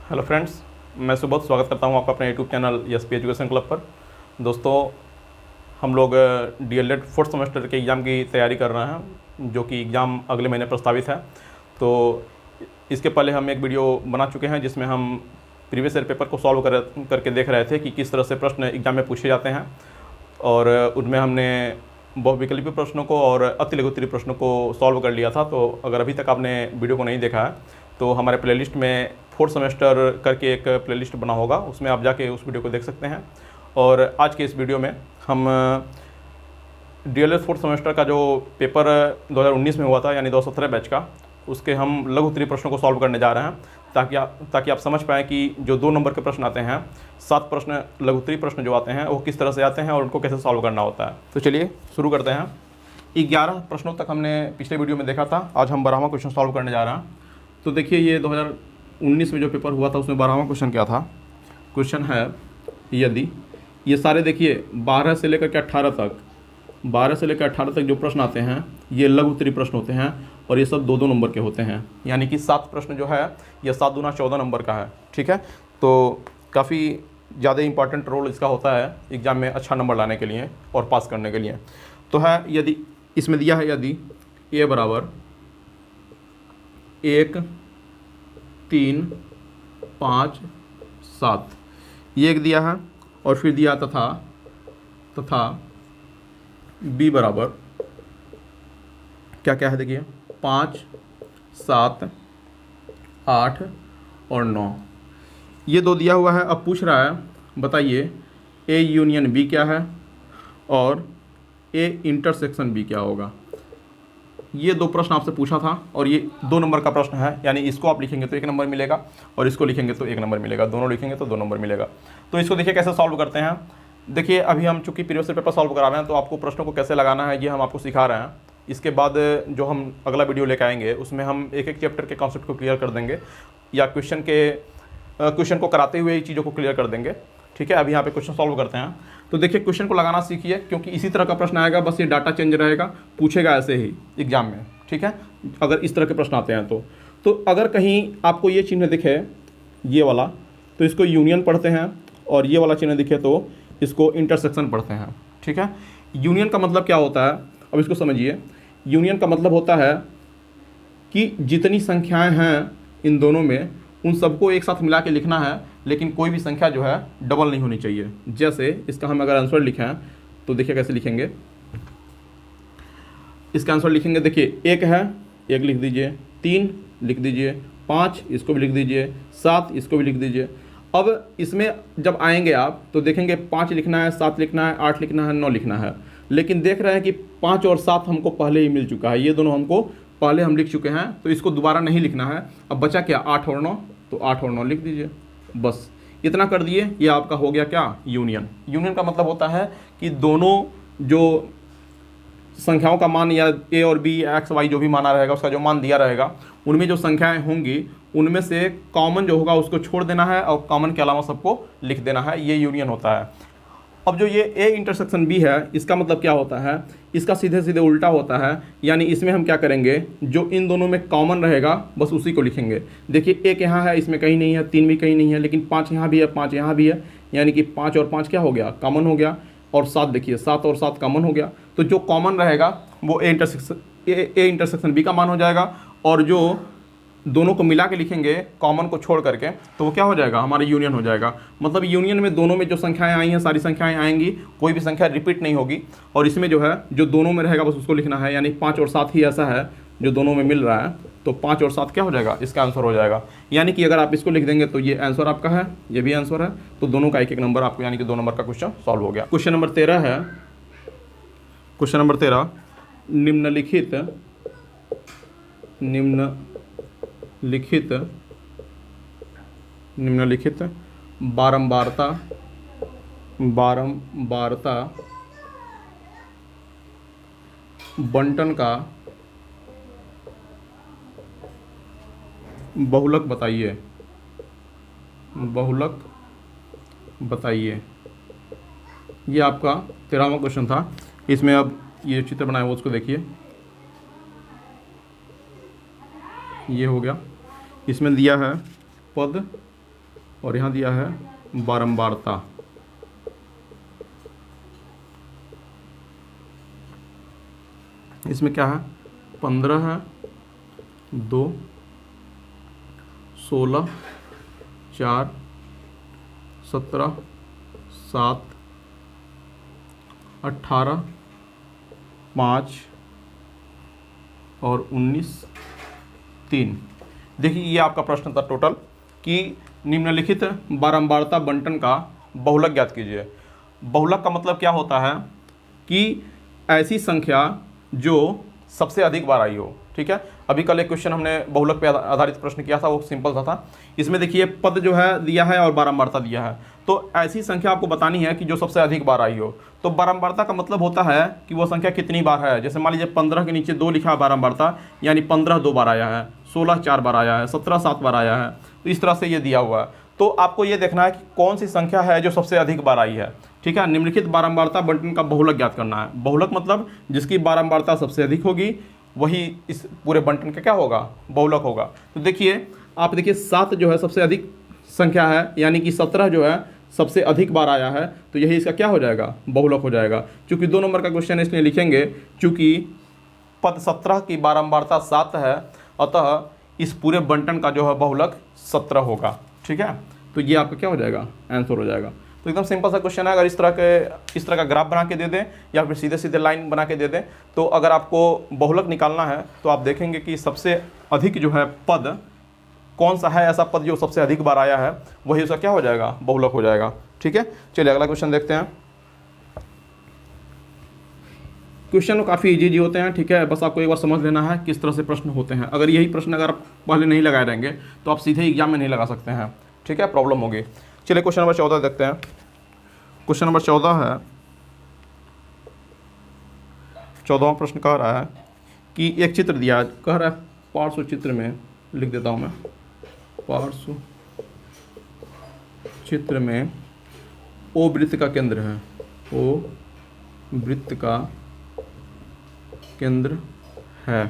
Hello friends, मैं सुबोध स्वागत करता हूं आपका अपने YouTube channel SP education club पर। दोस्तों, हम लोग डीएलएड फोर्थ सेमेस्टर के एग्ज़ाम की तैयारी कर रहे हैं, जो कि एग्ज़ाम अगले महीने प्रस्तावित है। तो इसके पहले हम एक वीडियो बना चुके हैं जिसमें हम प्रीवियस ईयर पेपर को सॉल्व करके देख रहे थे कि किस तरह से प्रश्न एग्ज़ाम में पूछे जाते हैं, और उनमें हमने बहुविकल्पी प्रश्नों को और अति लघुत्तरीय प्रश्नों को सॉल्व कर लिया था। तो अगर अभी तक आपने वीडियो को नहीं देखा है तो हमारे प्लेलिस्ट में फोर्थ सेमेस्टर करके एक प्लेलिस्ट बना होगा, उसमें आप जाके उस वीडियो को देख सकते हैं। और आज के इस वीडियो में हम डीएलएड फोर्थ सेमेस्टर का जो पेपर 2019 में हुआ था, यानी 2017 बैच का, उसके हम लघु उत्तरीय प्रश्नों को सॉल्व करने जा रहे हैं, ताकि आप समझ पाएँ कि जो 2 नंबर के प्रश्न आते हैं, 7 प्रश्न लघु उत्तरीय प्रश्न जो आते हैं वो किस तरह से आते हैं और उनको कैसे सॉल्व करना होता है। तो चलिए शुरू करते हैं। 11 प्रश्नों तक हमने पिछले वीडियो में देखा था, आज हम 12वां क्वेश्चन सॉल्व करने जा रहे हैं। तो देखिए, ये 2019 में जो पेपर हुआ था उसमें 12वां क्वेश्चन क्या था। क्वेश्चन है, यदि ये सारे देखिए 12 से लेकर के 18 तक जो प्रश्न आते हैं ये लघु उत्तरीय प्रश्न होते हैं, और ये सब 2-2 नंबर के होते हैं, यानी कि 7 प्रश्न जो है ये 7 दूना 14 नंबर का है। ठीक है, तो काफ़ी ज़्यादा इंपॉर्टेंट रोल इसका होता है एग्ज़ाम में अच्छा नंबर लाने के लिए और पास करने के लिए। तो है, यदि इसमें दिया है, यदि ए बराबर 1, 3, 5, 7, ये एक दिया है, और फिर दिया तथा बी बराबर क्या क्या है, देखिए 5, 7, 8 और 9, ये 2 दिया हुआ है। अब पूछ रहा है, बताइए ए यूनियन बी क्या है और ए इंटरसेक्शन बी क्या होगा। ये 2 प्रश्न आपसे पूछा था और ये 2 नंबर का प्रश्न है, यानी इसको आप लिखेंगे तो 1 नंबर मिलेगा और इसको लिखेंगे तो 1 नंबर मिलेगा, दोनों लिखेंगे तो 2 नंबर मिलेगा। तो इसको देखिए कैसे सॉल्व करते हैं। देखिए, अभी हम चूंकि प्रीवियस पेपर सॉल्व करा रहे हैं तो आपको प्रश्नों को कैसे लगाना है ये हम आपको सिखा रहे हैं। इसके बाद जो हम अगला वीडियो लेकर आएंगे उसमें हम एक चैप्टर के कॉन्सेप्ट को क्लियर कर देंगे, या क्वेश्चन को कराते हुए ही चीज़ों को क्लियर कर देंगे। ठीक है, अभी यहाँ पे क्वेश्चन सॉल्व करते हैं। तो देखिए, क्वेश्चन को लगाना सीखिए, क्योंकि इसी तरह का प्रश्न आएगा, बस ये डाटा चेंज रहेगा, पूछेगा ऐसे ही एग्जाम में। ठीक है, अगर इस तरह के प्रश्न आते हैं तो अगर कहीं आपको ये चिन्ह दिखे, ये वाला, तो इसको यूनियन पढ़ते हैं, और ये वाला चिन्ह दिखे तो इसको इंटरसेक्शन पढ़ते हैं। ठीक है, यूनियन का मतलब क्या होता है, अब इसको समझिए। यूनियन का मतलब होता है कि जितनी संख्याएं हैं इन दोनों में, उन सबको एक साथ मिला के लिखना है, लेकिन कोई भी संख्या जो है डबल नहीं होनी चाहिए। जैसे इसका हम अगर आंसर लिखें तो देखिए कैसे लिखेंगे। इसका आंसर लिखेंगे, देखिए 1 है, 1 लिख दीजिए, 3 लिख दीजिए, 5 इसको भी लिख दीजिए, 7 इसको भी लिख दीजिए। अब इसमें जब आएंगे आप तो देखेंगे 5 लिखना है, 7 लिखना है, 8 लिखना है, 9 लिखना है, लेकिन देख रहे हैं कि 5 और 7 हमको पहले ही मिल चुका है, ये दोनों हमको पहले हम लिख चुके हैं, तो इसको दोबारा नहीं लिखना है। अब बचा क्या, 8 और 9, तो 8 और 9 लिख दीजिए, बस इतना कर दिए। ये आपका हो गया क्या, यूनियन। यूनियन का मतलब होता है कि दोनों जो संख्याओं का मान, या ए और बी, एक्स वाई जो भी माना रहेगा, उसका जो मान दिया रहेगा, उनमें जो संख्याएं होंगी उनमें से कॉमन जो होगा उसको छोड़ देना है और कॉमन के अलावा सबको लिख देना है, ये यूनियन होता है। अब जो ये ए इंटरसेक्शन बी है, इसका मतलब क्या होता है, इसका सीधे सीधे उल्टा होता है। यानी इसमें हम क्या करेंगे, जो इन दोनों में कॉमन रहेगा बस उसी को लिखेंगे। देखिए 1 यहाँ है, इसमें कहीं नहीं है, 3 भी कहीं नहीं है, लेकिन 5 यहाँ भी है, 5 यहाँ भी है, यानी कि 5 और 5 क्या हो गया, कॉमन हो गया। और 7 देखिए, 7 और 7 कॉमन हो गया। तो जो कॉमन रहेगा वो ए इंटरसेक्शन बी का मान हो जाएगा, और जो दोनों को मिला के लिखेंगे कॉमन को छोड़ करके, तो वो क्या हो जाएगा, हमारा यूनियन हो जाएगा। मतलब यूनियन में दोनों में जो संख्याएं आई हैं सारी संख्याएं आएंगी, कोई भी संख्या रिपीट नहीं होगी, और इसमें जो है जो दोनों में रहेगा बस उसको लिखना है। यानी 5 और 7 ही ऐसा है जो दोनों में मिल रहा है, तो 5 और 7 क्या हो जाएगा, इसका आंसर हो जाएगा। यानी कि अगर आप इसको लिख देंगे तो ये आंसर आपका है, ये भी आंसर है, तो दोनों का 1-1 नंबर आपको, यानी कि 2 नंबर का क्वेश्चन सॉल्व हो गया। क्वेश्चन नंबर 13 है। क्वेश्चन नंबर 13, निम्नलिखित बारंबारता बंटन का बहुलक बताइए। ये आपका 13वां क्वेश्चन था। इसमें अब ये चित्र बनाया हुआ उसको देखिए, ये हो गया। इसमें दिया है पद और यहाँ दिया है बारंबारता। इसमें क्या है, 15 है, 2, 16, 4, 17, 7, 18, 5 और 19, 3। देखिए ये आपका प्रश्न था टोटल कि निम्नलिखित बारंबारता बंटन का बहुलक ज्ञात कीजिए। बहुलक का मतलब क्या होता है कि ऐसी संख्या जो सबसे अधिक बार आई हो। ठीक है, अभी कल एक क्वेश्चन हमने बहुलक पे आधारित प्रश्न किया था, वो सिंपल सा था। इसमें देखिए पद जो है दिया है और बारंबारता दिया है, तो ऐसी संख्या आपको बतानी है कि जो सबसे अधिक बार आई हो। तो बारंबारता का मतलब होता है कि वो संख्या कितनी बार है। जैसे मान लीजिए 15 के नीचे 2 लिखा है बारंबारता, यानी 15 2 बार आया है, 16 4 बार आया है, 17 7 बार आया है। तो इस तरह से ये दिया हुआ है। तो आपको ये देखना है कि कौन सी संख्या है जो सबसे अधिक बार आई है। ठीक है, निम्नलिखित बारंबारता बंटन का बहुलक ज्ञात करना है। बहुलक मतलब जिसकी बारंबारता सबसे अधिक होगी वही इस पूरे बंटन का क्या होगा, बहुलक होगा। तो देखिए आप देखिए 7 जो है सबसे अधिक संख्या है, यानी कि 17 जो है सबसे अधिक बार आया है, तो यही इसका क्या हो जाएगा, बहुलक हो जाएगा। चूंकि 2 नंबर का क्वेश्चन है इसलिए लिखेंगे, चूंकि पद 17 की बारंबारता 7 है, अतः इस पूरे बंटन का जो है बहुलक 17 होगा। ठीक है, तो ये आपका क्या हो जाएगा, आंसर हो जाएगा। तो एकदम सिंपल सा क्वेश्चन है। अगर इस तरह का ग्राफ बना के दे दें या फिर सीधे सीधे लाइन बना के दे दें, तो अगर आपको बहुलक निकालना है तो आप देखेंगे कि सबसे अधिक जो है पद कौन सा है, ऐसा पद जो सबसे अधिक बार आया है वही उसका क्या हो जाएगा, बहुलक हो जाएगा। ठीक है, चलिए अगला क्वेश्चन देखते हैं। क्वेश्चन काफ़ी इजी होते हैं। ठीक है, बस आपको एक बार समझ लेना है किस तरह से प्रश्न होते हैं। अगर यही प्रश्न अगर आप पहले नहीं लगाए रहेंगे तो आप सीधे एग्जाम में नहीं लगा सकते हैं। ठीक है, प्रॉब्लम होगी। चलिए क्वेश्चन नंबर 14 देखते हैं। क्वेश्चन नंबर 14 है, 14वां प्रश्न कह रहा है कि एक चित्र दिया है, कह रहा है पार्श्व चित्र में, लिख देता हूं मैं, पार्श्व चित्र में ओ वृत्त का केंद्र है, ओ वृत्त का केंद्र है,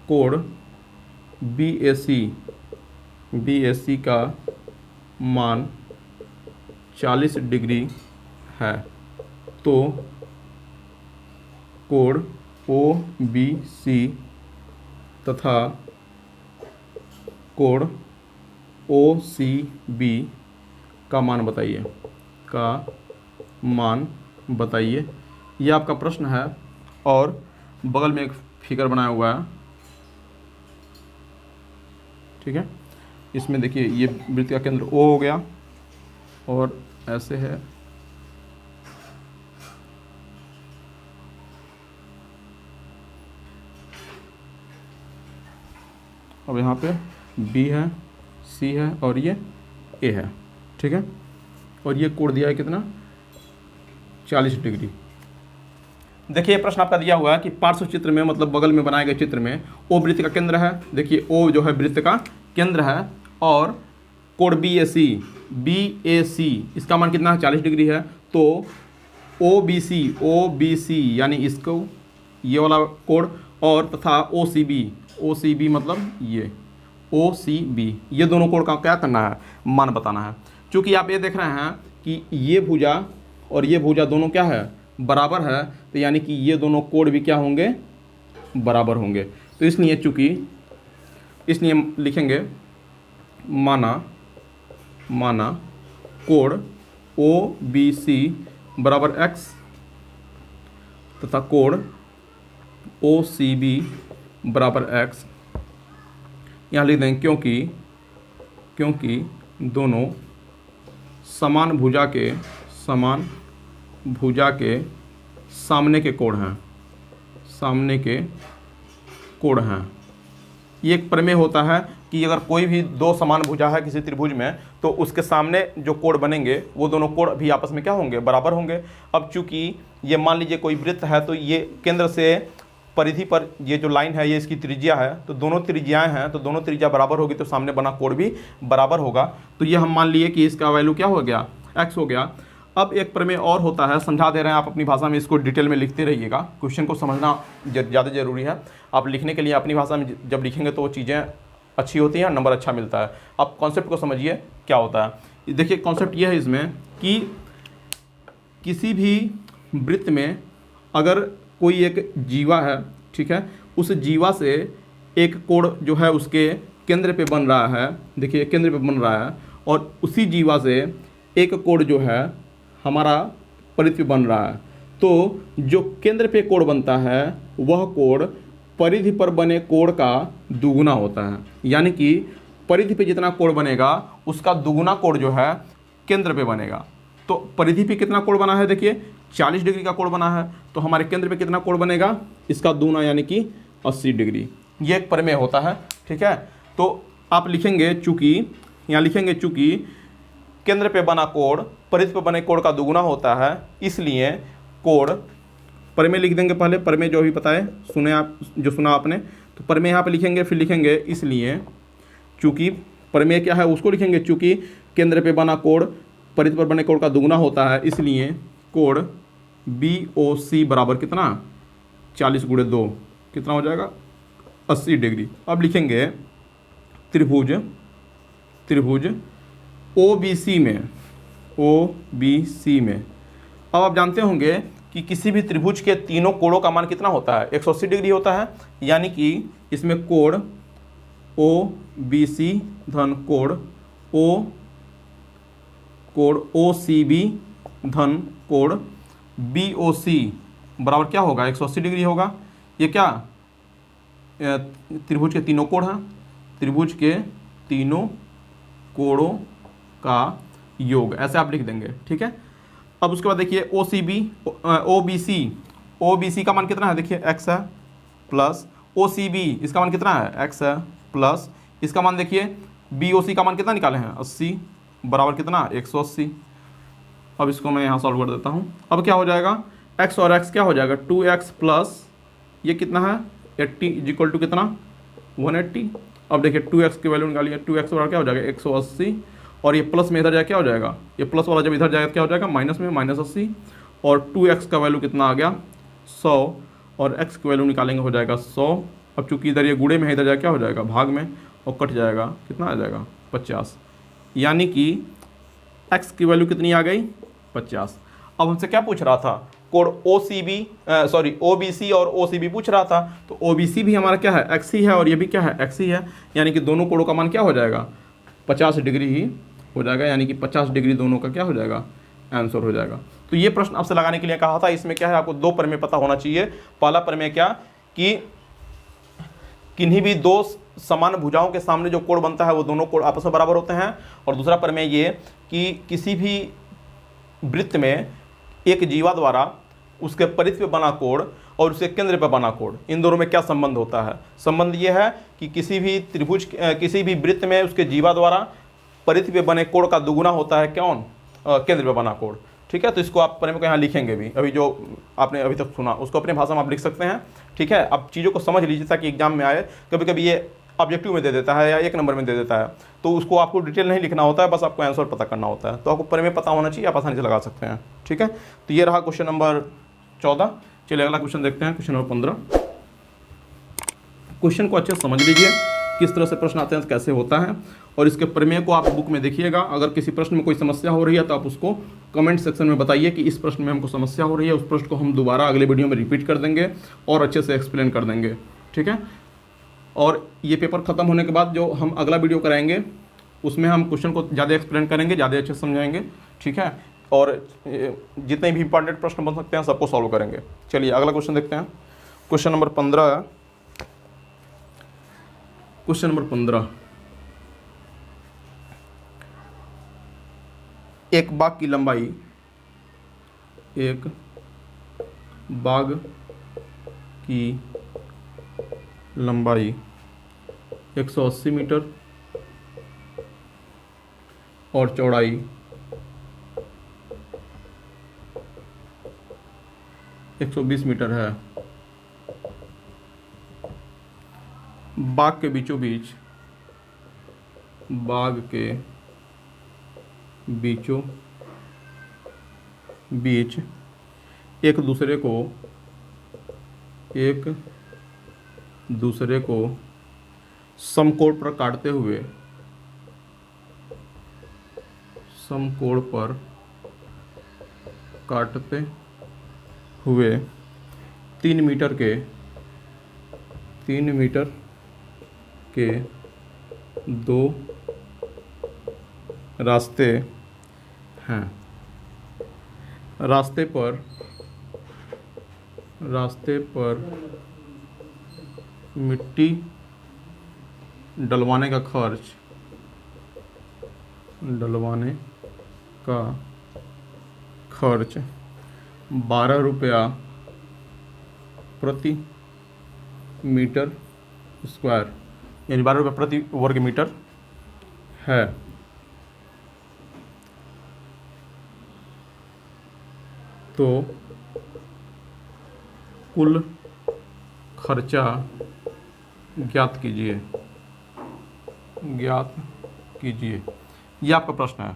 कोण BAC का मान 40 डिग्री है, तो कोण OBC तथा कोण OCB का मान बताइए। ये आपका प्रश्न है और बगल में एक फिगर बनाया हुआ है। ठीक है, इसमें देखिए ये वृत्त का केंद्र O हो गया और ऐसे है, अब यहाँ पे B है, C है और ये A है। ठीक है, और ये कोण दिया है कितना, 40 डिग्री। देखिए प्रश्न आपका दिया हुआ है कि पार्श्व चित्र में मतलब बगल में बनाए गए चित्र में O वृत्त का केंद्र है। देखिए O जो है वृत्त का केंद्र है और कोण BAC इसका मान कितना है, 40 डिग्री है। तो OBC यानी इसको ये वाला कोण और तथा OCB मतलब ये OCB, ये दोनों कोण का क्या करना है, मान बताना है। क्योंकि आप ये देख रहे हैं कि ये भुजा और ये भुजा दोनों क्या है, बराबर है, तो यानी कि ये दोनों कोण भी क्या होंगे, बराबर होंगे। तो इसलिए लिखेंगे माना कोण OBC बराबर x तथा कोण OCB बराबर x। यहाँ लिख देंगे क्योंकि दोनों समान भुजा के सामने के कोण हैं। ये एक प्रमेय होता है कि अगर कोई भी दो समान भुजा है किसी त्रिभुज में, तो उसके सामने जो कोण बनेंगे वो दोनों कोण भी आपस में क्या होंगे, बराबर होंगे। अब चूंकि ये मान लीजिए कोई वृत्त है, तो ये केंद्र से परिधि पर ये जो लाइन है ये इसकी त्रिज्या है, तो दोनों त्रिज्याएं हैं, तो दोनों त्रिज्या बराबर होगी, तो सामने बना कोण भी बराबर होगा। तो ये हम मान लिए कि इसका वैल्यू क्या हो गया, x हो गया। अब एक प्रमेय और होता है, समझा दे रहे हैं, आप अपनी भाषा में इसको डिटेल में लिखते रहिएगा। क्वेश्चन को समझना ज़्यादा जरूरी है। आप लिखने के लिए अपनी भाषा में जब लिखेंगे तो वो चीज़ें अच्छी होती है, नंबर अच्छा मिलता है। अब कॉन्सेप्ट को समझिए क्या होता है। देखिए कॉन्सेप्ट ये है इसमें कि किसी भी वृत्त में अगर कोई एक जीवा है, ठीक है, उस जीवा से एक कोण जो है उसके केंद्र पे बन रहा है, देखिए केंद्र पे बन रहा है, और उसी जीवा से एक कोण जो है हमारा परिधि पे बन रहा है। तो जो केंद्र पे कोण बनता है वह कोण परिधि पर बने कोण का दुगुना होता है, यानी कि परिधि पे जितना कोण बनेगा उसका दुगुना कोण जो है केंद्र पे बनेगा। तो परिधि पे कितना कोण बना है, देखिए 40 डिग्री का कोण बना है, तो हमारे केंद्र पे कितना कोण बनेगा, इसका दुगुना यानी कि 80 डिग्री। ये एक प्रमेय होता है, ठीक है। तो आप लिखेंगे चूंकि, यहाँ लिखेंगे चूंकि केंद्र पे बना कोण परिधि पे बने कोण का दुगुना होता है, इसलिए कोण, प्रमेय लिख देंगे पहले, प्रमेय जो भी पता है सुने आप, जो सुना आपने, तो प्रमेय यहाँ पे लिखेंगे, फिर लिखेंगे इसलिए चूंकि, प्रमेय क्या है उसको लिखेंगे, चूंकि केंद्र पे बना कोण परिधि पर बने कोण का दुगुना होता है, इसलिए कोण BOC बराबर कितना, 40 गुणे 2 कितना हो जाएगा, 80 डिग्री। अब लिखेंगे त्रिभुज OBC में, अब आप जानते होंगे कि किसी भी त्रिभुज के तीनों कोणों का मान कितना होता है, 180 डिग्री होता है, यानी कि इसमें कोण OBC धन कोण OCB धन कोण BOC बराबर क्या होगा, 180 डिग्री होगा। ये क्या, त्रिभुज के तीनों कोण हैं, त्रिभुज के तीनों कोणों का योग, ऐसे आप लिख देंगे, ठीक है। अब उसके बाद देखिए OBC का मान कितना है, देखिए x है, प्लस OCB इसका मान कितना है, x है, प्लस इसका मान देखिए BOC का मान कितना निकाले हैं, 80 बराबर कितना, 180। अब इसको मैं यहाँ सॉल्व कर देता हूँ। अब क्या हो जाएगा, x और x क्या हो जाएगा, 2x प्लस ये कितना है 80 इक्वल टू कितना, 180। अब देखिए 2x की वैल्यू निकालिए, 2x बराबर क्या हो जाएगा 180, और ये प्लस में इधर जाए क्या हो जाएगा, ये प्लस वाला जब इधर जाएगा क्या हो जाएगा माइनस में, -80, और 2x का वैल्यू कितना आ गया 100, और x की वैल्यू निकालेंगे हो जाएगा 100। अब चूंकि इधर ये गुणे में है, इधर जाए क्या हो जाएगा भाग में, और कट जाएगा, कितना आ जाएगा 50, यानी कि x की वैल्यू कितनी आ गई 50। अब हमसे क्या पूछ रहा था, कोण OBC और OCB पूछ रहा था, तो OBC भी हमारा क्या है x ही है, और ये भी क्या है x ही है, यानी कि दोनों कोणों का मान क्या हो जाएगा 50 डिग्री ही हो जाएगा, यानी कि 50 डिग्री दोनों का क्या हो जाएगा, आंसर हो जाएगा। तो ये प्रश्न आपसे लगाने के लिए कहा था। इसमें क्या है, आपको दो प्रमेय पता होना चाहिए। पहला प्रमेय क्या, कि किन्हीं भी दो समान भुजाओं के सामने जो कोण बनता है वो दोनों कोण आपस में बराबर होते हैं, और दूसरा प्रमेय ये कि किसी भी वृत्त में एक जीवा द्वारा उसके परिधि पे बना कोण और उसके केंद्र पे बना कोण, इन दोनों में क्या संबंध होता है। संबंध ये है कि किसी भी त्रिभुज, किसी भी वृत्त में उसके जीवा द्वारा परिधि पे बने कोण का दुगुना होता है कौन, केंद्र पे बना कोण, ठीक है। तो इसको आप प्रमेय को यहाँ लिखेंगे भी, अभी जो आपने अभी तक सुना उसको अपनी भाषा में आप लिख सकते हैं, ठीक है। अब चीज़ों को समझ लीजिए ताकि एग्जाम में आए, कभी कभी ये ऑब्जेक्टिव में दे देता है या 1 नंबर में दे देता है, तो उसको आपको डिटेल नहीं लिखना होता है, बस आपको आंसर पता करना होता है। तो आपको प्रमेय पता होना चाहिए, आप आसानी से लगा सकते हैं, ठीक है। तो ये रहा क्वेश्चन नंबर 14। चलिए अगला क्वेश्चन देखते हैं, क्वेश्चन नंबर 15। क्वेश्चन को अच्छे से समझ लीजिए, किस तरह से प्रश्न आते हैं, कैसे होता है, और इसके प्रमेय को आप बुक में देखिएगा। अगर किसी प्रश्न में कोई समस्या हो रही है तो आप उसको कमेंट सेक्शन में बताइए कि इस प्रश्न में हमको समस्या हो रही है। उस प्रश्न को हम दोबारा अगले वीडियो में रिपीट कर देंगे और अच्छे से एक्सप्लेन कर देंगे, ठीक है। और ये पेपर ख़त्म होने के बाद जो हम अगला वीडियो कराएंगे उसमें हम क्वेश्चन को ज़्यादा एक्सप्लेन करेंगे, ज़्यादा अच्छे से समझाएंगे, ठीक है। और जितने भी इंपॉर्टेंट प्रश्न बन सकते हैं सबको सॉल्व करेंगे। चलिए अगला क्वेश्चन देखते हैं, क्वेश्चन नंबर 15। क्वेश्चन नंबर 15, एक बाघ की लंबाई, एक बाघ की लंबाई 180 मीटर और चौड़ाई 120 मीटर है। बाघ के बीचों बीच, बाघ के बीचों बीच एक दूसरे को समकोण पर काटते हुए, समकोण पर काटते हुए 3 मीटर के 2 रास्ते हैं। रास्ते पर मिट्टी डलवाने का खर्च 12 रुपया प्रति मीटर स्क्वायर, यानी 12 रुपये प्रति वर्ग मीटर है। तो कुल खर्चा ज्ञात कीजिए। ये आपका प्रश्न है।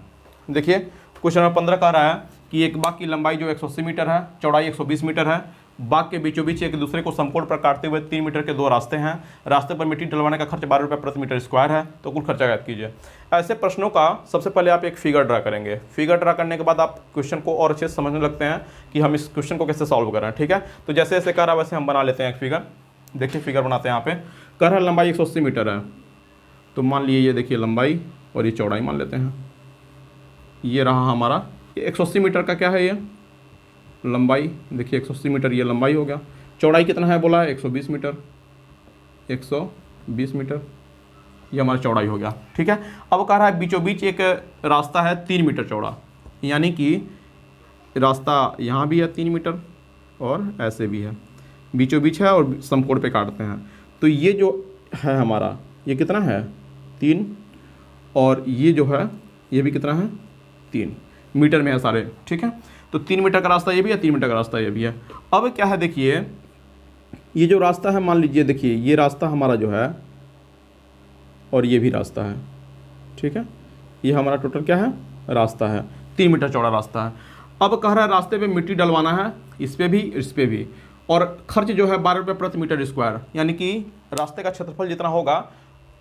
देखिए क्वेश्चन नंबर 15 कह रहा है कि एक बाग की लंबाई जो 180 मीटर है, चौड़ाई 120 मीटर है। बाग के बीचों बीच एक दूसरे को समकोण पर काटते हुए 3 मीटर के 2 रास्ते हैं। रास्ते पर मिट्टी डलवाने का खर्च 12 रुपये प्रति मीटर स्क्वायर है। तो कुल खर्चा ज्ञात कीजिए। ऐसे प्रश्नों का सबसे पहले आप एक फिगर ड्रा करेंगे। फिगर ड्रा करने के बाद आप क्वेश्चन को और अच्छे से समझने लगते हैं कि हम इस क्वेश्चन को कैसे सॉल्व करें। ठीक है, तो जैसे जैसे कह रहा है वैसे हम बना लेते हैं एक फिगर। देखिए फिगर बनाते हैं। यहाँ पे कह रहा है लंबाई 180 मीटर है, तो मान लिए ये देखिए लंबाई और ये चौड़ाई मान लेते हैं। ये रहा हमारा 180 मीटर का क्या है, ये लंबाई। देखिए 180 मीटर ये लंबाई हो गया। चौड़ाई कितना है बोला है 120 मीटर, 120 मीटर ये हमारा चौड़ाई हो गया। ठीक है, अब कह रहा है बीचों बीच एक रास्ता है 3 मीटर चौड़ा, यानी कि रास्ता यहाँ भी है 3 मीटर और ऐसे भी है, बीचों बीच है और समकोण पे काटते हैं। तो ये जो है हमारा ये कितना है 3, और ये जो है ये भी कितना है 3 मीटर में है सारे। ठीक है, तो 3 मीटर का रास्ता ये भी है, 3 मीटर का रास्ता ये भी है। अब क्या है देखिए ये जो रास्ता है, मान लीजिए देखिए ये रास्ता हमारा जो है और ये भी रास्ता है। ठीक है, ये हमारा टोटल क्या है रास्ता है, 3 मीटर चौड़ा रास्ता है। अब कह रहा है रास्ते पे मिट्टी डलवाना है, इस पे भी, और खर्च जो है 12 रुपये प्रति मीटर स्क्वायर, यानी कि रास्ते का क्षेत्रफल जितना होगा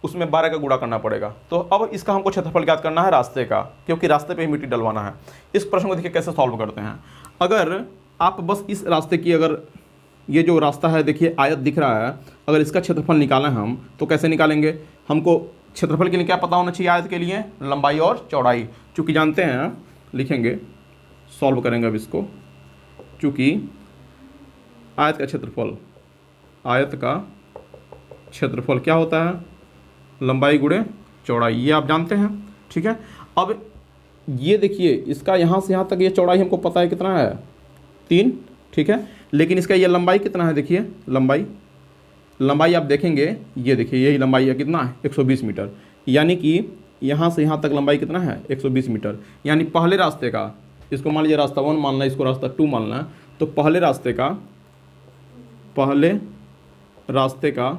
उसमें 12 का गुणा करना पड़ेगा। तो अब इसका हमको क्षेत्रफल ज्ञात करना है रास्ते का, क्योंकि रास्ते पे ही मिट्टी डलवाना है। इस प्रश्न को देखिए कैसे सॉल्व करते हैं। अगर आप बस इस रास्ते की, अगर ये जो रास्ता है देखिए आयत दिख रहा है, अगर इसका क्षेत्रफल निकालें हम तो कैसे निकालेंगे। हमको क्षेत्रफल के लिए क्या पता होना चाहिए, आयत के लिए लंबाई और चौड़ाई। चूँकि जानते हैं, लिखेंगे सॉल्व करेंगे अब इसको। चूँकि आयत का क्षेत्रफल क्या होता है, लंबाई गुणे चौड़ाई, ये आप जानते हैं। ठीक है, अब ये देखिए इसका यहाँ से यहाँ तक ये चौड़ाई हमको पता है कितना है 3। ठीक है, लेकिन इसका ये लंबाई कितना है, देखिए लंबाई आप देखेंगे, ये देखिए यही लंबाई है कितना है 120 मीटर, यानी कि यहाँ से यहाँ तक लंबाई कितना है 120 मीटर। यानी पहले रास्ते का, इसको मान लीजिए रास्ता 1 मानना है, इसको रास्ता 2 मानना है, तो पहले रास्ते का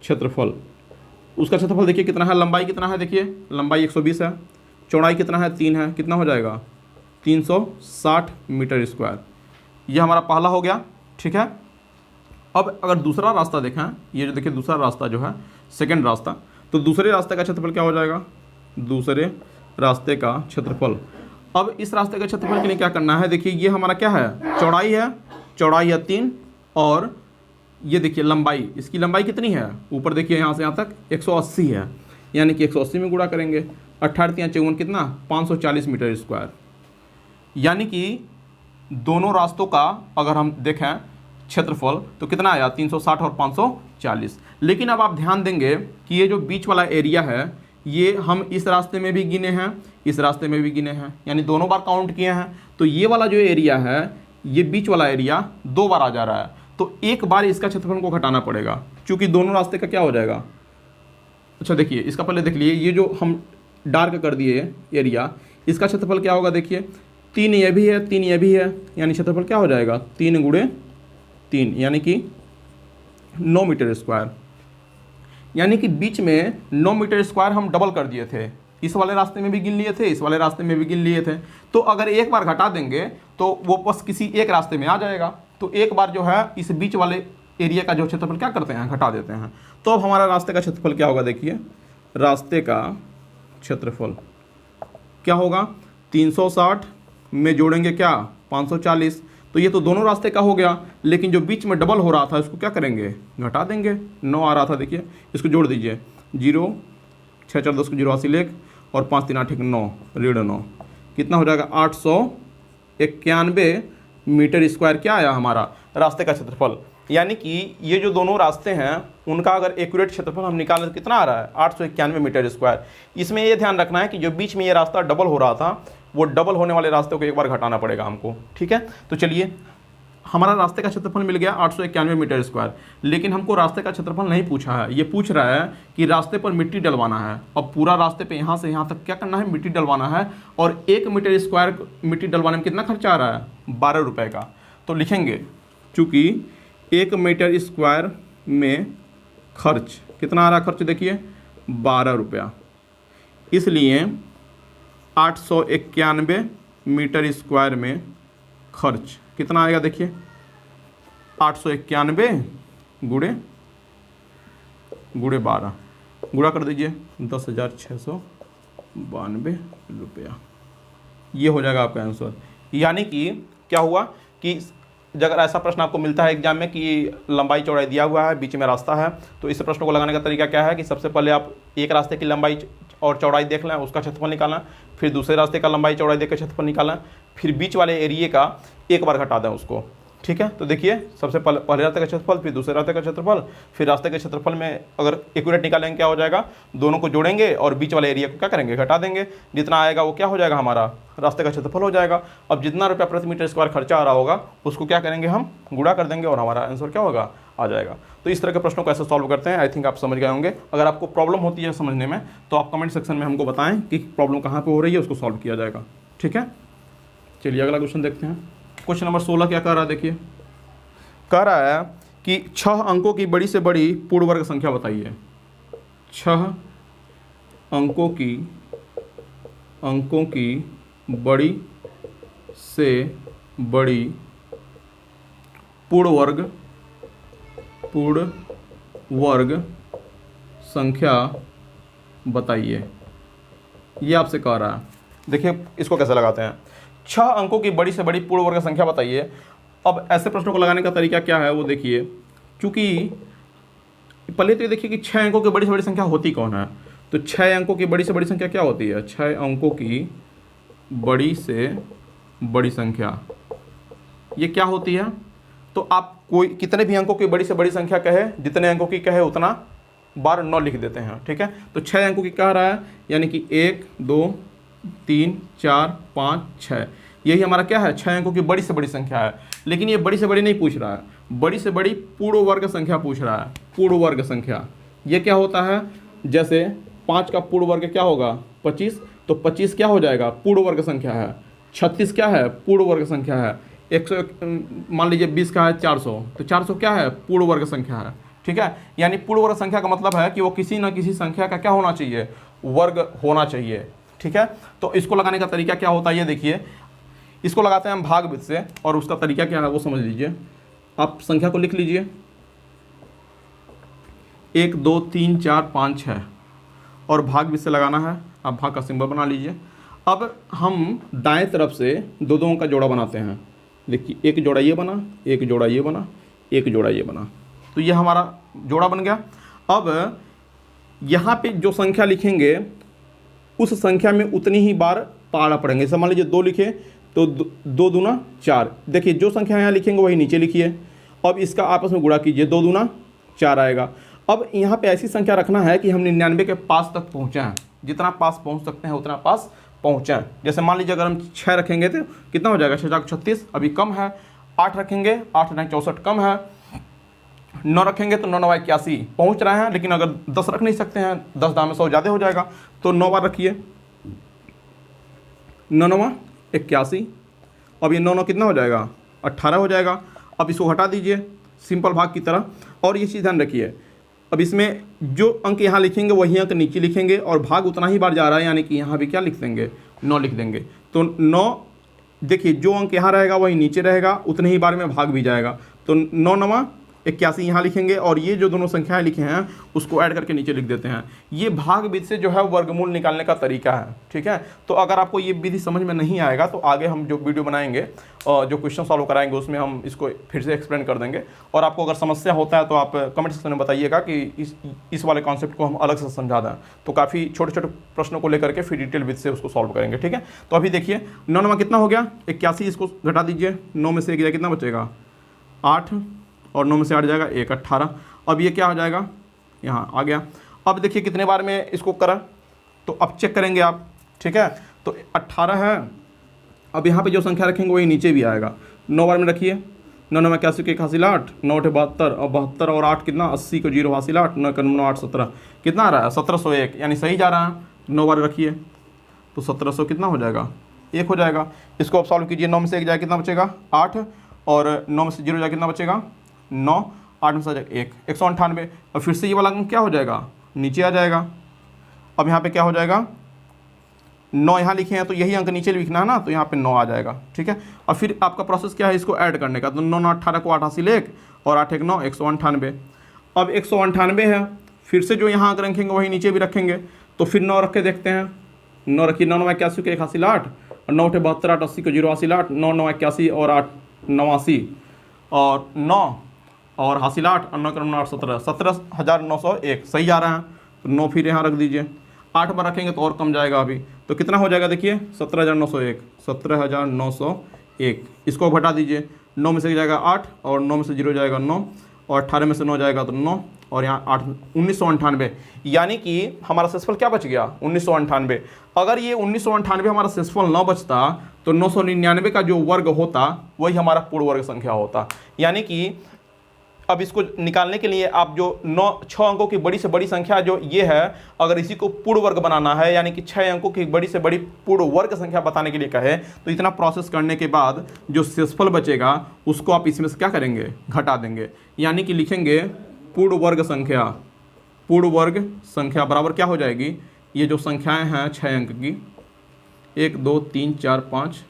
क्षेत्रफल, उसका क्षेत्रफल देखिए कितना है, लंबाई कितना है, देखिए लंबाई 120 है, चौड़ाई कितना है 3 है, कितना हो जाएगा 360 मीटर स्क्वायर। ये हमारा पहला हो गया। ठीक है, अब अगर दूसरा रास्ता देखें, ये जो देखिए दूसरा रास्ता जो है सेकंड रास्ता, तो दूसरे रास्ते का क्षेत्रफल क्या हो जाएगा, दूसरे रास्ते का क्षेत्रफल। अब इस रास्ते का क्षेत्रफल के लिए क्या करना है, देखिए ये हमारा क्या है चौड़ाई है 3, और ये देखिए लंबाई, इसकी लंबाई कितनी है, ऊपर देखिए यहाँ से यहाँ तक 180 है, यानी कि 180 में गुणा करेंगे, 18 × 54 कितना 540 मीटर स्क्वायर। यानी कि दोनों रास्तों का अगर हम देखें क्षेत्रफल तो कितना आया 360 और 540। लेकिन अब आप ध्यान देंगे कि ये जो बीच वाला एरिया है ये हम इस रास्ते में भी गिने हैं, इस रास्ते में भी गिने हैं, यानी दोनों बार काउंट किए हैं। तो ये वाला जो एरिया है, ये बीच वाला एरिया 2 बार आ जा रहा है, तो एक बार इसका क्षेत्रफल को घटाना पड़ेगा, क्योंकि दोनों रास्ते का क्या हो जाएगा। अच्छा देखिए इसका पहले देख लिए, ये जो हम डार्क कर दिए एरिया, इसका क्षेत्रफल क्या होगा, देखिए 3 ये भी है 3 ये भी है, यानी क्षेत्रफल क्या हो जाएगा 3 × 3 यानी कि 9 मीटर स्क्वायर। यानी कि बीच में 9 मीटर स्क्वायर हम डबल कर दिए थे, इस वाले रास्ते में भी गिन लिए थे, इस वाले रास्ते में भी गिन लिए थे। तो अगर एक बार घटा देंगे तो वो बस किसी एक रास्ते में आ जाएगा। तो एक बार जो है इस बीच वाले एरिया का जो क्षेत्रफल क्या करते हैं, घटा देते हैं। तो अब हमारा रास्ते का क्षेत्रफल क्या होगा, देखिए रास्ते का क्षेत्रफल क्या होगा, 360 में जोड़ेंगे क्या 540, तो ये तो दोनों रास्ते का हो गया, लेकिन जो बीच में डबल हो रहा था इसको क्या करेंगे, घटा देंगे। 9 आ रहा था, देखिए इसको जोड़ दीजिए, 0 6 4 10 को 0 80 लेख और 5 3 8 1 9 9 कितना हो जाएगा 891 मीटर स्क्वायर क्या आया हमारा रास्ते का क्षेत्रफल। यानी कि ये जो दोनों रास्ते हैं उनका अगर एक्यूरेट क्षेत्रफल हम निकालें तो कितना आ रहा है 891 मीटर स्क्वायर। इसमें ये ध्यान रखना है कि जो बीच में ये रास्ता डबल हो रहा था वो डबल होने वाले रास्ते को एक बार घटाना पड़ेगा हमको, ठीक है। तो चलिए हमारा रास्ते का क्षेत्रफल मिल गया 891 मीटर स्क्वायर, लेकिन हमको रास्ते का क्षेत्रफल नहीं पूछा है, ये पूछ रहा है कि रास्ते पर मिट्टी डलवाना है। अब पूरा रास्ते पे यहाँ से यहाँ तक क्या करना है, मिट्टी डलवाना है, और 1 मीटर स्क्वायर मिट्टी डलवाने में कितना खर्चा आ रहा है 12 रुपये का। तो लिखेंगे चूँकि 1 मीटर स्क्वायर में खर्च कितना आ रहा है, खर्च देखिए 12 रुपया, इसलिए 891 मीटर स्क्वायर में खर्च कितना आएगा, देखिए 891 गुणे 12 गुणा कर दीजिए 10,692 रुपया, ये हो जाएगा आपका आंसर। यानी कि क्या हुआ कि अगर ऐसा प्रश्न आपको मिलता है एग्जाम में कि लंबाई चौड़ाई दिया हुआ है, बीच में रास्ता है, तो इस प्रश्न को लगाने का तरीका क्या है कि सबसे पहले आप एक रास्ते की लंबाई और चौड़ाई देख लें, उसका क्षेत्रफल निकालना, फिर दूसरे रास्ते का लंबाई चौड़ाई देकर क्षेत्रफल निकालना, फिर बीच वाले एरिया का एक बार घटा दें उसको, ठीक है। तो देखिए सबसे पहले रास्ते का क्षेत्रफल, फिर दूसरे रास्ते का क्षेत्रफल, फिर रास्ते के क्षेत्रफल में अगर एक्यूरेट निकालेंगे क्या हो जाएगा, दोनों को जोड़ेंगे और बीच वाले एरिया को क्या करेंगे, घटा देंगे, जितना आएगा वो क्या हो जाएगा हमारा रास्ते का क्षेत्रफल हो जाएगा। अब जितना रुपया प्रति मीटर स्क्वायर खर्चा आ रहा होगा उसको क्या करेंगे, हम गुणा कर देंगे और हमारा आंसर क्या होगा, आ जाएगा। तो इस तरह के प्रश्नों को ऐसे सॉल्व करते हैं। आई थिंक आप समझ गए होंगे। अगर आपको प्रॉब्लम होती है समझने में तो आप कमेंट सेक्शन में हमको बताएं कि प्रॉब्लम कहाँ पे हो रही है, उसको सॉल्व किया जाएगा, ठीक है। चलिए अगला क्वेश्चन देखते हैं। क्वेश्चन नंबर 16 क्या कह रहा है, देखिए कह रहा है कि 6 अंकों की बड़ी से बड़ी पूर्ण वर्ग संख्या बताइए। 6 अंकों की बड़ी से बड़ी पूर्ण वर्ग संख्या बताइए, ये आपसे कह रहा है। देखिए इसको कैसे लगाते हैं, 6 अंकों की बड़ी से बड़ी पूर्ण वर्ग संख्या बताइए। अब ऐसे प्रश्नों को लगाने का तरीका क्या है वो देखिए, क्योंकि पहले तो ये देखिए कि 6 अंकों की बड़ी से बड़ी संख्या होती कौन है। तो 6 अंकों की बड़ी से बड़ी संख्या क्या होती है, 6 अंकों की बड़ी से बड़ी संख्या ये क्या होती है। तो आप कोई कितने भी अंकों की बड़ी से बड़ी संख्या कहे, जितने अंकों की कहे उतना बार 9 लिख देते हैं, ठीक है। तो 6 अंकों की कह रहा है, यानी कि 1 2 3 4 5 6, यही हमारा क्या है 6 अंकों की बड़ी से बड़ी संख्या है। लेकिन ये बड़ी से बड़ी नहीं पूछ रहा है, बड़ी से बड़ी पूर्ण वर्ग संख्या पूछ रहा है। पूर्ण वर्ग संख्या ये क्या होता है, जैसे 5 का पूर्ण वर्ग क्या होगा 25, तो 25 क्या हो जाएगा पूर्ण वर्ग संख्या है। 36 क्या है पूर्ण वर्ग संख्या है। 100 मान लीजिए 20 का है 400, तो 400 क्या है पूर्ण वर्ग संख्या है, ठीक है। यानी पूर्ण वर्ग संख्या का मतलब है कि वो किसी न किसी संख्या का क्या होना चाहिए, वर्ग होना चाहिए, ठीक है। तो इसको लगाने का तरीका क्या होता है ये देखिए, इसको लगाते हैं हम भागवृत्त से, और उसका तरीका क्या है वो समझ लीजिए। आप संख्या को लिख लीजिए 1 2 3 4 5 6 और भागवृत्त से लगाना है। आप भाग का सिंबल बना लीजिए। अब हम दाएं तरफ से दो दो का जोड़ा बनाते हैं। देखिए एक जोड़ा ये बना, एक जोड़ा ये बना, एक जोड़ा ये बना, तो ये हमारा जोड़ा बन गया। अब यहाँ पे जो संख्या लिखेंगे उस संख्या में उतनी ही बार पारा पड़ेंगे। जैसे मान लीजिए 2 लिखे तो 2 दूना 4, देखिए जो संख्या यहाँ लिखेंगे वही नीचे लिखिए। अब इसका आपस में गुणा कीजिए, 2 दूना 4 आएगा। अब यहाँ पे ऐसी संख्या रखना है कि हम 99 के पास तक पहुँचाएँ, जितना पास पहुँच सकते हैं उतना पास पहुँचाएँ। जैसे मान लीजिए अगर हम 6 रखेंगे तो कितना हो जाएगा 6 36, अभी कम है। 8 रखेंगे 8 9 64 कम है। 9 रखेंगे तो 9 9 81 पहुँच रहे हैं, लेकिन अगर 10 रख नहीं सकते हैं, 10 दाम में 100 ज़्यादा हो जाएगा, तो 9 बार रखिए, 9 9 81। अब ये 9 9 कितना हो जाएगा 18 हो जाएगा। अब इसको हटा दीजिए सिंपल भाग की तरह। और ये चीज़ ध्यान रखिए, अब इसमें जो अंक यहाँ लिखेंगे वही अंक नीचे लिखेंगे और भाग उतना ही बार जा रहा है, यानी कि यहाँ भी क्या लिख देंगे 9 लिख देंगे। तो 9 देखिए जो अंक यहाँ रहेगा वही नीचे रहेगा, उतने ही बार में भाग भी जाएगा। तो 9 9 81 यहाँ लिखेंगे और ये जो दोनों संख्याएं लिखे हैं उसको ऐड करके नीचे लिख देते हैं। ये भाग विधि से जो है वर्गमूल निकालने का तरीका है, ठीक है। तो अगर आपको ये विधि समझ में नहीं आएगा तो आगे हम जो वीडियो बनाएंगे और जो क्वेश्चन सॉल्व कराएंगे उसमें हम इसको फिर से एक्सप्लेन कर देंगे। और आपको अगर समस्या होता है तो आप कमेंट सेक्शन में बताइएगा कि इस वाले कॉन्सेप्ट को हम अलग से समझा दें। तो काफ़ी छोटे छोटे प्रश्नों को लेकर के फिर डिटेल विधि से उसको सॉल्व करेंगे, ठीक है। तो अभी देखिए 9 9 कितना हो गया 81, इसको घटा दीजिए, 9 में से 1 जाएगा कितना बचेगा 8 और 9 में से 8 जाएगा 1, 18। अब ये क्या हो जाएगा यहाँ आ गया। अब देखिए कितने बार में इसको करा, तो अब चेक करेंगे आप, ठीक है। तो 18 है, अब यहाँ पे जो संख्या रखेंगे वही नीचे भी आएगा। 9 बार में रखिए, 9 9 81 के 81 8, 9 8 72 और 72 और 8 कितना 80 को 0 हासिल 8, 9 9 8 17 कितना आ रहा है 1701, यानी सही जा रहा है। 9 बार रखिए तो 1700 कितना हो जाएगा 1 हो जाएगा। इसको आप सॉल्व कीजिए, 9 में से 1 जाए कितना बचेगा 8 और 9 में से 0 जाए कितना बचेगा 9, 8 में से 1 198। और फिर से ये वाला अंक क्या हो जाएगा नीचे आ जाएगा। अब यहाँ पे क्या हो जाएगा 9 यहाँ लिखे हैं तो यही अंक नीचे लिखना है ना, तो यहाँ पे 9 आ जाएगा, ठीक है। और फिर आपका प्रोसेस क्या है इसको ऐड करने का, तो 9 9 18 को 8 हासिल 1 और 8 1 9 198। अब 198 है, फिर से जो यहाँ अंक रखेंगे वही नीचे भी रखेंगे, तो फिर 9 रख के देखते हैं। 9 रखिए, 9 9 81 को 1 हासिल 8 और 9 8 72 8 80 को 0 हासिल 8, 9 9 81 और 8 89 और 9 और हासिल 8 और 9 9 8 17 17,901 सही जा रहा है। तो 9 फिर यहाँ रख दीजिए, 8 बार रखेंगे तो और कम जाएगा अभी, तो कितना हो जाएगा देखिए 17,901 17,901। इसको घटा दीजिए, 9 में से जाएगा 8 और 9 में से 0 जाएगा 9 और 18 में से 9 जाएगा तो 9 और यहाँ 8 1998, यानी कि हमारा शेषफल क्या बच गया 1998। अगर ये 1998 हमारा शेषफल न बचता तो 999 का जो वर्ग होता वही हमारा पूर्ण वर्ग संख्या होता। यानी कि अब इसको निकालने के लिए आप जो 6 अंकों की बड़ी से बड़ी संख्या जो ये है, अगर इसी को पूर्ण वर्ग बनाना है यानी कि 6 अंकों की बड़ी से बड़ी पूर्ण वर्ग संख्या बताने के लिए कहे, तो इतना प्रोसेस करने के बाद जो शेषफल बचेगा उसको आप इसमें से क्या करेंगे घटा देंगे, यानी कि लिखेंगे पूर्ण वर्ग संख्या। पूर्ण वर्ग संख्या बराबर क्या हो जाएगी, ये जो संख्याएं हैं 6 अंक की 1 2 3 4 5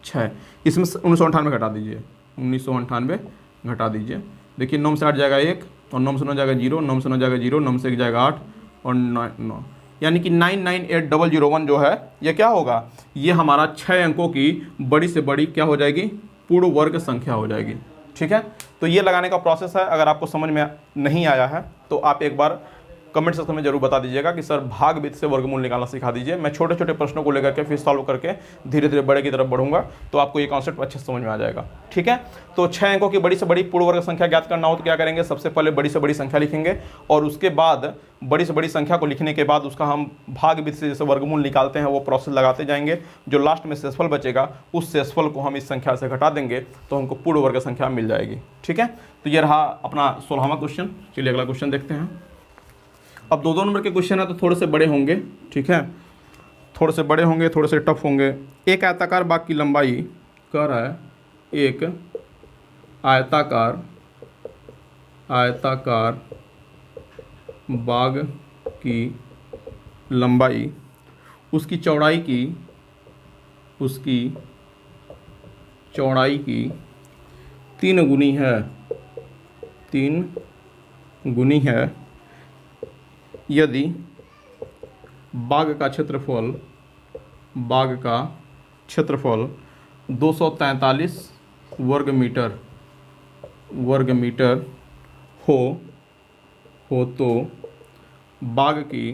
6, इसमें 1998 घटा दीजिए, 1998 घटा दीजिए। देखिए 9 में से 8 जाएगा 1 और 9 में से 9 जाएगा 0, 9 में से 9 जाएगा 0, 9 में से 1 जाएगा 8 और 9, यानी कि 998001 जो है ये क्या होगा, ये हमारा 6 अंकों की बड़ी से बड़ी क्या हो जाएगी पूर्ण वर्ग संख्या हो जाएगी, ठीक है। तो ये लगाने का प्रोसेस है। अगर आपको समझ में नहीं आया है तो आप एक बार कमेंट सेक्शन में जरूर बता दीजिएगा कि सर भाग विधि से वर्गमूल निकालना सिखा दीजिए। मैं छोटे छोटे प्रश्नों को लेकर के फिर सॉल्व करके धीरे धीरे बड़े की तरफ बढ़ूंगा, तो आपको ये कॉन्सेप्ट अच्छे से समझ में आ जाएगा, ठीक है। तो 6 अंकों की बड़ी से बड़ी पूर्ण वर्ग संख्या ज्ञात करना हो तो क्या करेंगे, सबसे पहले बड़ी से बड़ी संख्या लिखेंगे और उसके बाद बड़ी से बड़ी संख्या को लिखने के बाद उसका हम भाग विधि से जैसे वर्गमूल निकालते हैं वो प्रोसेस लगाते जाएंगे। जो लास्ट में शेषफल बचेगा उस शेषफल को हम इस संख्या से घटा देंगे तो हमको पूर्ण वर्ग संख्या मिल जाएगी, ठीक है। तो ये रहा अपना 16वां क्वेश्चन। चलिए अगला क्वेश्चन देखते हैं। अब 2 नंबर के क्वेश्चन है तो थोड़े से बड़े होंगे, ठीक है, थोड़े से बड़े होंगे, थोड़े से टफ होंगे। एक आयताकार बाग की लंबाई कह रहा है, एक आयताकार बाग की लंबाई उसकी चौड़ाई की 3 गुनी है यदि बाग का क्षेत्रफल 243 वर्ग मीटर हो तो बाग की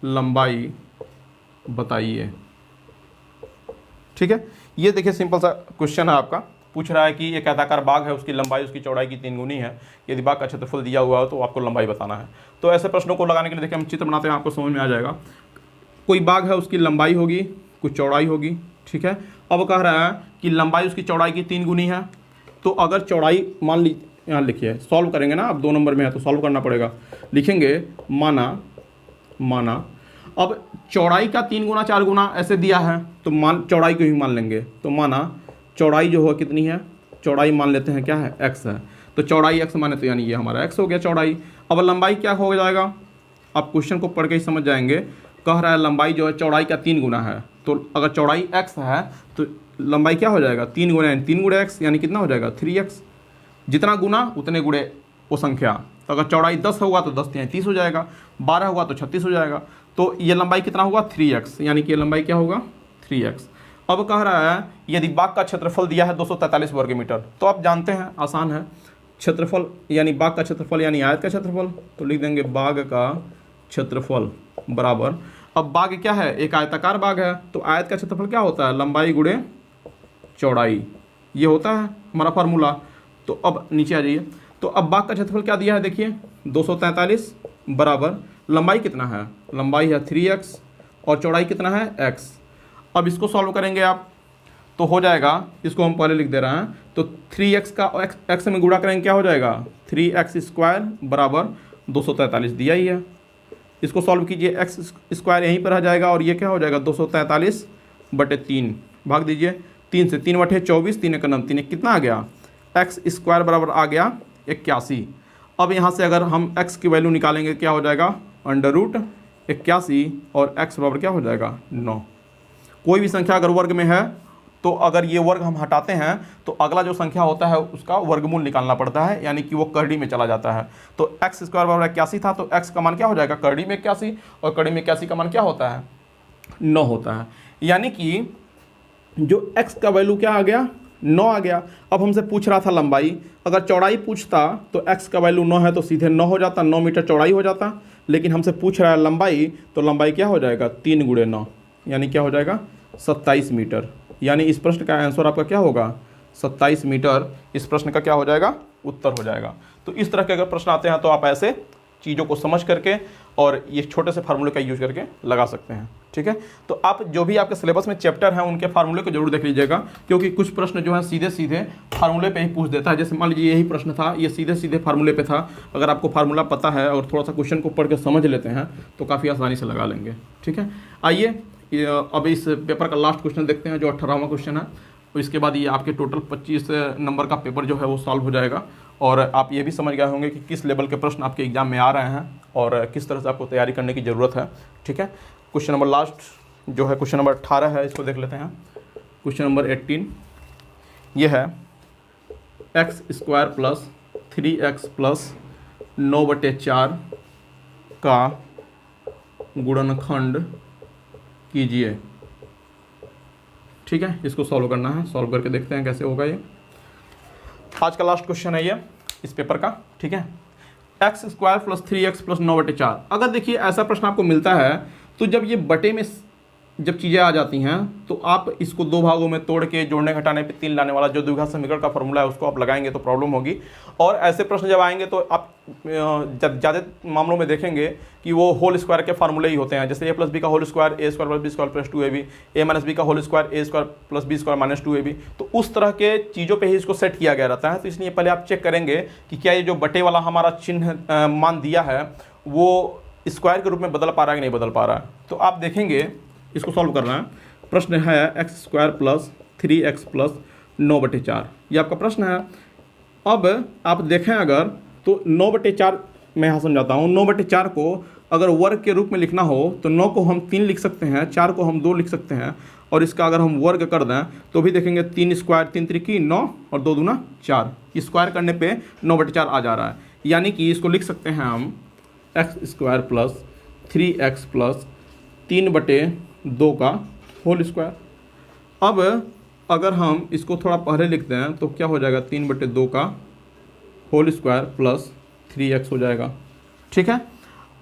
लंबाई बताइए, ठीक है। ये देखिए सिंपल सा क्वेश्चन है आपका, पूछ रहा है कि एक आयताकार बाग है, उसकी लंबाई उसकी चौड़ाई की 3 गुनी है, यदि बाग का क्षेत्रफल दिया हुआ हो तो आपको लंबाई बताना है। तो ऐसे प्रश्नों को लगाने के लिए देखिए हम चित्र बनाते हैं, आपको समझ में आ जाएगा। कोई बाग है, उसकी लंबाई होगी, कुछ चौड़ाई होगी, ठीक है। अब कह रहा है कि लंबाई उसकी चौड़ाई की 3 गुनी है, तो अगर चौड़ाई मान ली, यहाँ लिखिए, सॉल्व करेंगे ना, अब 2 नंबर में है तो सॉल्व करना पड़ेगा। लिखेंगे माना अब चौड़ाई का 3 गुना 4 गुना ऐसे दिया है तो चौड़ाई को ही मान लेंगे। तो माना चौड़ाई जो हो कितनी है, चौड़ाई मान लेते हैं क्या है x है, तो चौड़ाई x माने तो यानी ये हमारा x हो गया चौड़ाई। अब लंबाई क्या हो जाएगा, आप क्वेश्चन को पढ़ के ही समझ जाएंगे। कह रहा है लंबाई जो है चौड़ाई का 3 गुना है, तो अगर चौड़ाई x है तो लंबाई क्या हो जाएगा 3 गुना x, यानी कितना हो जाएगा 3x। जितना गुना उतने गुणे वो संख्या। तो अगर चौड़ाई 10 होगा तो 10 तिहाई 30 हो जाएगा, 12 होगा तो 36 हो जाएगा। तो ये लंबाई कितना होगा 3x, यानी कि ये लंबाई क्या होगा 3x। अब कह रहा है यदि बाग का क्षेत्रफल दिया है 243 वर्ग मीटर, तो आप जानते हैं आसान है, क्षेत्रफल यानी बाग का क्षेत्रफल यानी आयत का क्षेत्रफल, तो लिख देंगे बाग का क्षेत्रफल बराबर, अब बाग क्या है एक आयताकार बाग है, तो आयत का क्षेत्रफल क्या होता है लंबाई गुणे चौड़ाई, ये होता है हमारा फार्मूला। तो अब नीचे आ जाइए, तो अब बाग का क्षेत्रफल क्या दिया है देखिए 243 बराबर लंबाई कितना है, लंबाई है 3x और चौड़ाई कितना है x। अब इसको सॉल्व करेंगे आप तो हो जाएगा, इसको हम पहले लिख दे रहे हैं, तो 3x का x में गुणा करेंगे क्या हो जाएगा 3x² बराबर 243 दिया ही है। इसको सॉल्व कीजिए, x² यहीं पर आ जाएगा और ये क्या हो जाएगा 243/3 भाग दीजिए 3 से, 3 बटे 24, 3 का 3 कितना आ गया x² बराबर आ गया 81। अब यहाँ से अगर हम x की वैल्यू निकालेंगे क्या हो जाएगा √81 और x बराबर क्या हो जाएगा 9। कोई भी संख्या अगर वर्ग में है तो अगर ये वर्ग हम हटाते हैं तो अगला जो संख्या होता है उसका वर्गमूल निकालना पड़ता है, यानी कि वो करड़ी में चला जाता है। तो x² बराबर 81 था, तो x का मान क्या हो जाएगा करड़ी में 81 और करड़ी में 81 का मान क्या होता है 9 होता है, यानी कि जो x का वैल्यू क्या आ गया 9 आ गया। अब हमसे पूछ रहा था लंबाई, अगर चौड़ाई पूछता तो x का वैल्यू 9 है तो सीधे 9 हो जाता, 9 मीटर चौड़ाई हो जाता, लेकिन हमसे पूछ रहा है लंबाई, तो लंबाई क्या हो जाएगा 3 × 9 यानी क्या हो जाएगा 27 मीटर, यानी इस प्रश्न का आंसर आपका क्या होगा 27 मीटर, इस प्रश्न का क्या हो जाएगा उत्तर हो जाएगा। तो इस तरह के अगर प्रश्न आते हैं तो आप ऐसे चीज़ों को समझ करके और ये छोटे से फार्मूले का यूज करके लगा सकते हैं, ठीक है। तो आप जो भी आपके सिलेबस में चैप्टर हैं उनके फार्मूले को जरूर देख लीजिएगा, क्योंकि कुछ प्रश्न जो है सीधे सीधे फार्मूले पे ही पूछ देता है। जैसे मान लीजिए यही प्रश्न था, ये सीधे सीधे फार्मूले पे था, अगर आपको फार्मूला पता है और थोड़ा सा क्वेश्चन को पढ़ के समझ लेते हैं तो काफ़ी आसानी से लगा लेंगे, ठीक है। आइए अब इस पेपर का लास्ट क्वेश्चन देखते हैं जो 18वां क्वेश्चन है, तो इसके बाद ये आपके टोटल 25 नंबर का पेपर जो है वो सॉल्व हो जाएगा और आप ये भी समझ गए होंगे कि किस लेवल के प्रश्न आपके एग्जाम में आ रहे हैं और किस तरह से आपको तैयारी करने की ज़रूरत है, ठीक है। क्वेश्चन नंबर लास्ट जो है क्वेश्चन नंबर 18 है, इसको देख लेते हैं। क्वेश्चन नंबर 18 ये है x² + 3x + 9/4 का गुणनखंड कीजिए, ठीक है। इसको सॉल्व करना है, सॉल्व करके देखते हैं कैसे होगा ये। आज का लास्ट क्वेश्चन है ये इस पेपर का, ठीक है। x² + 3x + 9/4। अगर देखिए ऐसा प्रश्न आपको मिलता है तो जब ये बटे में जब चीज़ें आ जाती हैं तो आप इसको दो भागों में तोड़ के जोड़ने घटाने पे 3 लाने वाला जो द्विघात समीकरण का फॉर्मूला है उसको आप लगाएंगे तो प्रॉब्लम होगी। और ऐसे प्रश्न जब आएंगे तो आप जब ज़्यादा मामलों में देखेंगे कि वो होल स्क्वायर के फार्मूले ही होते हैं, जैसे a + b का whole square a² + b² + 2ab, a - b का whole square a² + b² - 2ab। तो उस तरह के चीज़ों पे ही इसको सेट किया गया रहता है। तो इसलिए पहले आप चेक करेंगे कि क्या ये जो बटे वाला हमारा चिन्ह मान दिया है वो स्क्वायर के रूप में बदल पा रहा है कि नहीं बदल पा रहा है। तो आप देखेंगे इसको सॉल्व करना है। प्रश्न है x² + 3x + 9/4, ये आपका प्रश्न है। अब आप देखें अगर तो 9/4 मैं यहाँ समझाता हूँ। 9/4 को अगर वर्ग के रूप में लिखना हो तो 9 को हम 3 लिख सकते हैं, 4 को हम 2 लिख सकते हैं और इसका अगर हम वर्ग कर दें तो भी देखेंगे 3² 3 त्रिकी 9 और 2 दूना 4, स्क्वायर करने पे 9/4 आ जा रहा है। यानी कि इसको लिख सकते हैं हम x² + 3x + 3/2 का होल स्क्वायर। अब अगर हम इसको थोड़ा पहले लिखते हैं तो क्या हो जाएगा 3/2 का होल स्क्वायर प्लस 3x हो जाएगा, ठीक है।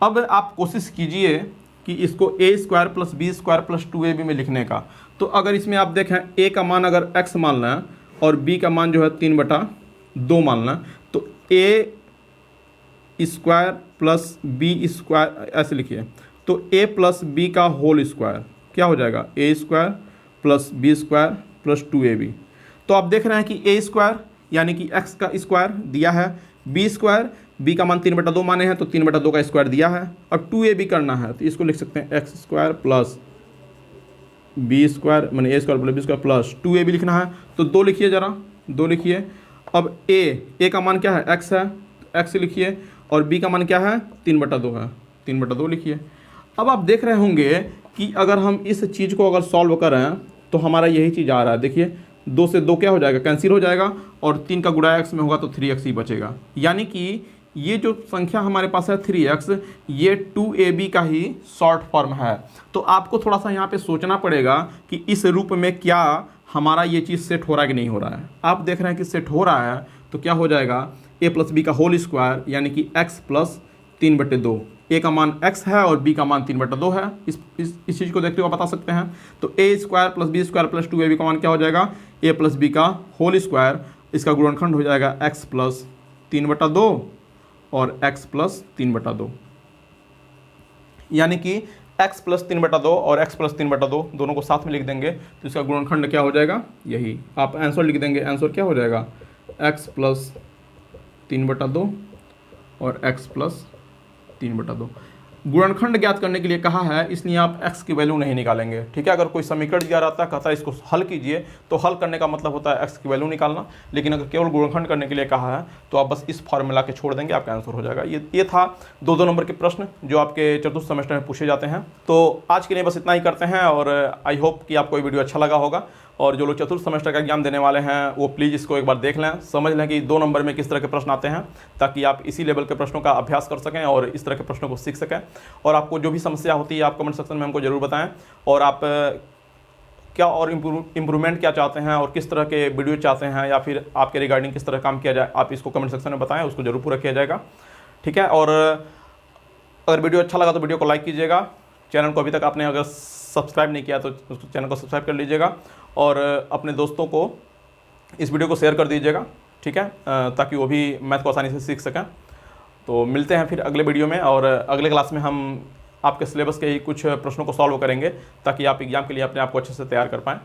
अब आप कोशिश कीजिए कि इसको a² + b² + 2ab में लिखने का। तो अगर इसमें आप देखें a का मान अगर x मान लें और b का मान जो है 3/2 मान लें तो a² + b² ऐसे लिखिए, तो a + b का होल स्क्वायर क्या हो जाएगा a² + b² + 2ab। तो आप देख रहे हैं कि a² यानी कि x का स्क्वायर दिया है, b² b का मान 3/2 माने हैं तो 3/2 का स्क्वायर दिया है। अब 2ab करना है तो इसको लिख सकते हैं x² + b² माने a² + b² + 2ab लिखना है तो 2 लिखिए, ज़रा 2 लिखिए। अब a का मान क्या है x है, x लिखिए और b का मान क्या है 3/2 है, 3/2 लिखिए। अब आप देख रहे होंगे कि अगर हम इस चीज़ को अगर सॉल्व करें तो हमारा यही चीज़ आ रहा है, देखिए 2 से 2 क्या हो जाएगा, कैंसिल हो जाएगा, और 3 का गुणा x में होगा तो 3x ही बचेगा। यानी कि ये जो संख्या हमारे पास है 3x, ये 2ab का ही शॉर्ट फॉर्म है। तो आपको थोड़ा सा यहाँ पे सोचना पड़ेगा कि इस रूप में क्या हमारा ये चीज़ सेट हो रहा है कि नहीं हो रहा है। आप देख रहे हैं कि सेट हो रहा है, तो क्या हो जाएगा, a प्लस बी का होल स्क्वायर यानी कि x प्लस 3/2। a का मान x है और b का मान 3/2 है। इस चीज़ को देखते हुए बता सकते हैं। तो a square plus b square plus 2ab का मान क्या हो जाएगा, a प्लस बी का होल स्क्वायर, इसका गुणनखंड हो जाएगा x प्लस 3/2 और x प्लस 3/2, यानी कि x प्लस 3/2 और x प्लस 3/2 दोनों को साथ में लिख देंगे तो इसका गुणनखंड क्या हो जाएगा, यही आप आंसर लिख देंगे। आंसर क्या हो जाएगा, x प्लस 3/2 और x प्लस 3/2। गुणनखंड ज्ञात करने के लिए कहा है, इसलिए आप x की वैल्यू नहीं निकालेंगे। ठीक है, अगर कोई समीकरण दिया रहता है, कहता है इसको हल कीजिए, तो हल करने का मतलब होता है x की वैल्यू निकालना। लेकिन अगर केवल गुणनखंड करने के लिए कहा है तो आप बस इस फॉर्मूला के छोड़ देंगे, आपका आंसर हो जाएगा। ये था 2-2 नंबर के प्रश्न जो आपके चतुर्थ सेमेस्टर में पूछे जाते हैं। तो आज के लिए बस इतना ही करते हैं, और आई होप कि आपको ये वीडियो अच्छा लगा होगा। और जो लोग चतुर्थ सेमेस्टर का एग्जाम देने वाले हैं वो प्लीज़ इसको एक बार देख लें, समझ लें कि 2 नंबर में किस तरह के प्रश्न आते हैं, ताकि आप इसी लेवल के प्रश्नों का अभ्यास कर सकें और इस तरह के प्रश्नों को सीख सकें। और आपको जो भी समस्या होती है आप कमेंट सेक्शन में हमको ज़रूर बताएं, और आप क्या और इम्प्रूवमेंट क्या चाहते हैं और किस तरह के वीडियो चाहते हैं, या फिर आपके रिगार्डिंग किस तरह काम किया जाए, आप इसको कमेंट सेक्शन में बताएं, उसको जरूर पूरा किया जाएगा। ठीक है, और अगर वीडियो अच्छा लगा तो वीडियो को लाइक कीजिएगा। चैनल को अभी तक आपने अगर सब्सक्राइब नहीं किया तो चैनल को सब्सक्राइब कर लीजिएगा, और अपने दोस्तों को इस वीडियो को शेयर कर दीजिएगा। ठीक है, ताकि वो भी मैथ को आसानी से सीख सकें। तो मिलते हैं फिर अगले वीडियो में, और अगले क्लास में हम आपके सिलेबस के ही कुछ प्रश्नों को सॉल्व करेंगे, ताकि आप एग्जाम के लिए अपने आप को अच्छे से तैयार कर पाएँ।